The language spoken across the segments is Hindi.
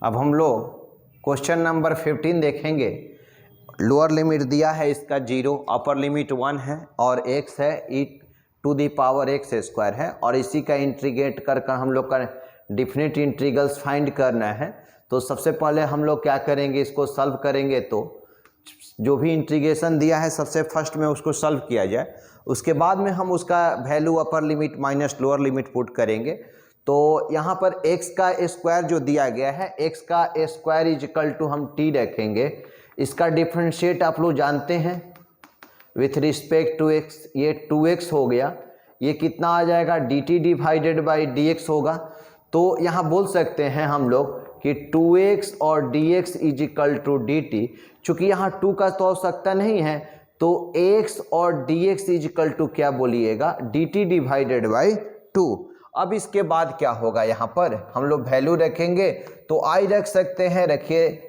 अब हम लोग क्वेश्चन नंबर 15 देखेंगे। लोअर लिमिट दिया है इसका 0, अपर लिमिट 1 है और x है e⁻x² है और इसी का इंटीग्रेट कर हम लोग का डिफिनिट इंटीग्रल्स फाइंड करना है। तो सबसे पहले हम लोग क्या करेंगे, इसको सॉल्व करेंगे। तो जो भी इंटीग्रेशन दिया है सबसे फर्स्ट में उसको सॉल्व किया जाए, उसके बाद में हम उसका वैल्यू अपर limit minus lower limit put करेंगे। तो यहाँ पर x का स्क्वायर जो दिया गया है, x का स्क्वायर इज इक्वल टू हम t रखेंगे। इसका डिफरेंशिएट आप लोग जानते हैं विथ रिस्पेक्ट टू x, ये 2x हो गया। ये कितना आ जाएगा, dt डिवाइडेड बाई dx होगा। तो यहाँ बोल सकते हैं हम लोग कि 2x और dx is equal to dt। चूँकि यहाँ 2 का तो आवश्यकता नहीं है, तो x और dx इज इक्वल टू क्या बोलिएगा, dt डिवाइडेड बाई 2। अब इसके बाद क्या होगा, यहाँ पर हम लोग वैल्यू रखेंगे तो i रख सकते हैं, रखिए।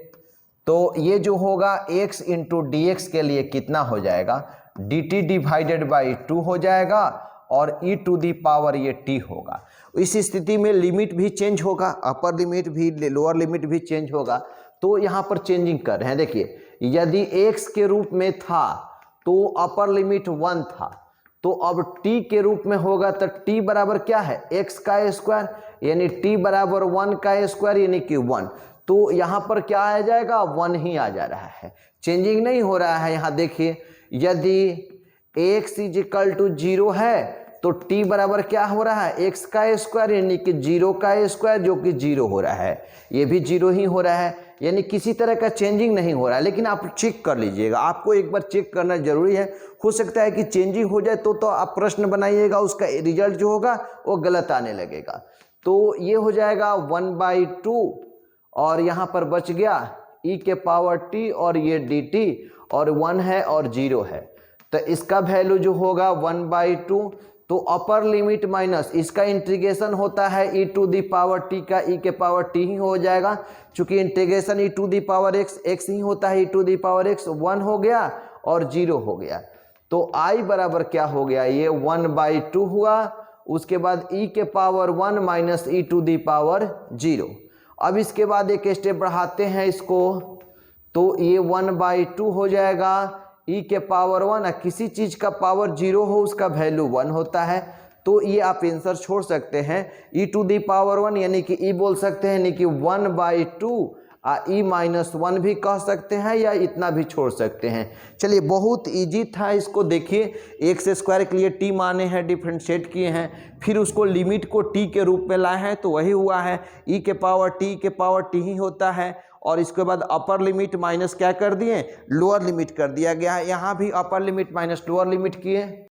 तो ये जो होगा x इंटू डी एक्स के लिए कितना हो जाएगा, dt डिवाइडेड बाई 2 हो जाएगा और e टू दी पावर ये t होगा। इस स्थिति में लिमिट भी चेंज होगा, अपर लिमिट भी लोअर लिमिट भी चेंज होगा। तो यहाँ पर चेंजिंग कर रहे हैं, देखिए यदि x के रूप में था तो अपर लिमिट 1 था, तो अब t के रूप में होगा तो t बराबर क्या है, x का स्क्वायर, यानी t बराबर 1 का स्क्वायर यानी कि 1। तो यहाँ पर क्या आ जाएगा, 1 ही आ जा रहा है, चेंजिंग नहीं हो रहा है। यहाँ देखिए यदि x इज इक्वल टू 0 है तो t बराबर क्या हो रहा है, x का स्क्वायर यानी कि 0 का स्क्वायर जो कि 0 हो रहा है, ये भी 0 ही हो रहा है, यानी किसी तरह का चेंजिंग नहीं हो रहा है। लेकिन आप चेक कर लीजिएगा, आपको एक बार चेक करना जरूरी है। हो सकता है कि चेंजिंग हो जाए तो आप प्रश्न बनाइएगा, उसका रिजल्ट जो होगा वो गलत आने लगेगा। तो ये हो जाएगा 1/2 और यहाँ पर बच गया e के पावर t और ये dt और 1 है और 0 है, तो इसका वैल्यू जो होगा 1/2। तो अपर लिमिट माइनस इसका इंटीग्रेशन होता है e to the power t का, e के पावर t ही हो जाएगा। चूंकि integration e to the power x ही होता है, e to the power x 1 हो गया और 0 हो गया। तो i बराबर क्या हो गया, ये 1/2 हुआ। उसके बाद e के power 1 minus e to the power 0। अब इसके बाद एक स्टेप बढ़ाते हैं इसको, तो ये 1/2 हो जाएगा। e के पावर 1, किसी चीज़ का पावर 0 हो उसका वैल्यू 1 होता है, तो ये आप आंसर छोड़ सकते हैं। e टू दी पावर 1 यानी कि e बोल सकते हैं, यानी कि 1/2 e-1 भी कह सकते हैं या इतना भी छोड़ सकते हैं। चलिए बहुत इजी था, इसको देखिए। एक्स स्क्वायर के लिए t माने हैं, डिफरेंशिएट किए हैं, फिर उसको लिमिट को t के रूप में लाए हैं तो वही हुआ है, e के पावर t ही होता है। और इसके बाद अपर लिमिट माइनस क्या कर दिए, लोअर लिमिट कर दिया गया है। यहाँ भी अपर लिमिट माइनस लोअर लिमिट किए।